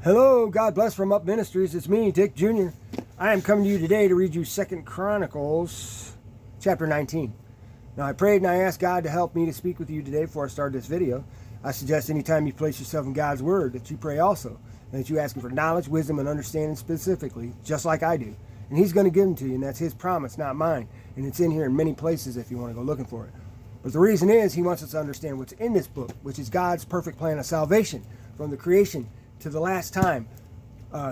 Hello, God bless from Up Ministries. It's me, Dick Jr. I am coming to you today to read you 2 Chronicles chapter 19. Now, I prayed and I asked God to help me to speak with you today before I start this video. I suggest anytime you place yourself in God's Word that you pray also, and that you ask Him for knowledge, wisdom, and understanding specifically, just like I do. And He's going to give them to you, and that's His promise, not mine. And it's in here in many places if you want to go looking for it. But the reason is He wants us to understand what's in this book, which is God's perfect plan of salvation from the creation to the last time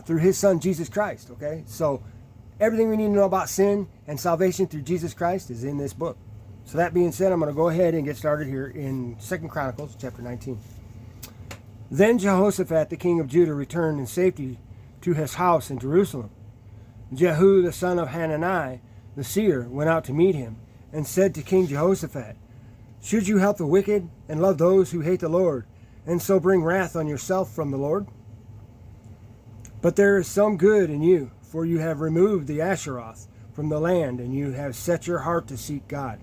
through His Son, Jesus Christ, okay? So everything we need to know about sin and salvation through Jesus Christ is in this book. So that being said, I'm going to go ahead and get started here in 2 Chronicles chapter 19. Then Jehoshaphat, the king of Judah, returned in safety to his house in Jerusalem. Jehu, the son of Hanani, the seer, went out to meet him and said to King Jehoshaphat, "Should you help the wicked and love those who hate the Lord, and so bring wrath on yourself from the Lord? But there is some good in you, for you have removed the Asheroth from the land, and you have set your heart to seek God."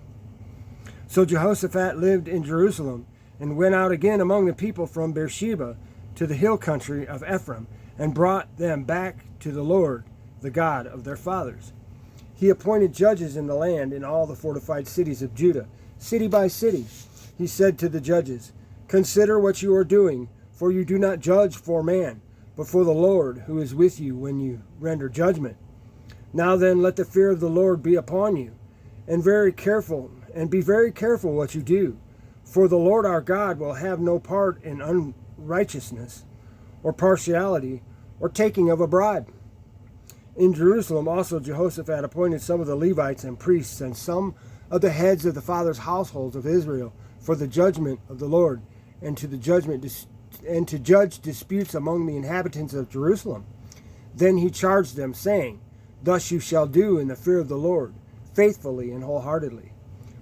So Jehoshaphat lived in Jerusalem, and went out again among the people from Beersheba to the hill country of Ephraim, and brought them back to the Lord, the God of their fathers. He appointed judges in the land in all the fortified cities of Judah, city by city. He said to the judges, "Consider what you are doing, for you do not judge for man, but for the Lord, who is with you when you render judgment. Now then, let the fear of the Lord be upon you, and be very careful what you do. For the Lord our God will have no part in unrighteousness, or partiality, or taking of a bribe." In Jerusalem also Jehoshaphat appointed some of the Levites and priests, and some of the heads of the fathers' households of Israel, for the judgment of the Lord, and to judge disputes among the inhabitants of Jerusalem. Then he charged them, saying, "Thus you shall do in the fear of the Lord, faithfully and wholeheartedly.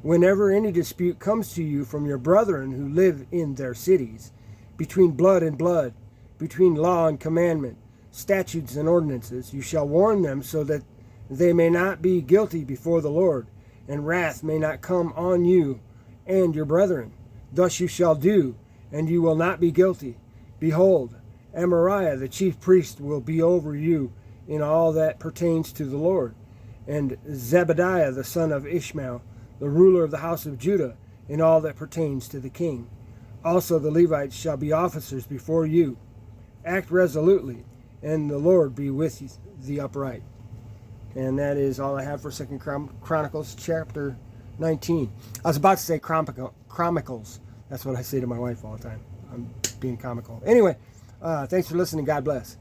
Whenever any dispute comes to you from your brethren who live in their cities, between blood and blood, between law and commandment, statutes and ordinances, you shall warn them, so that they may not be guilty before the Lord, and wrath may not come on you and your brethren. Thus you shall do, and you will not be guilty. Behold, Amariah the chief priest will be over you in all that pertains to the Lord, and Zebadiah the son of Ishmael, the ruler of the house of Judah, in all that pertains to the king. Also the Levites shall be officers before you. Act resolutely, and the Lord be with the upright." And that is all I have for 2 Chronicles chapter 19. I was about to say Chronicles. That's what I say to my wife all the time. I'm being comical. Anyway, thanks for listening. God bless.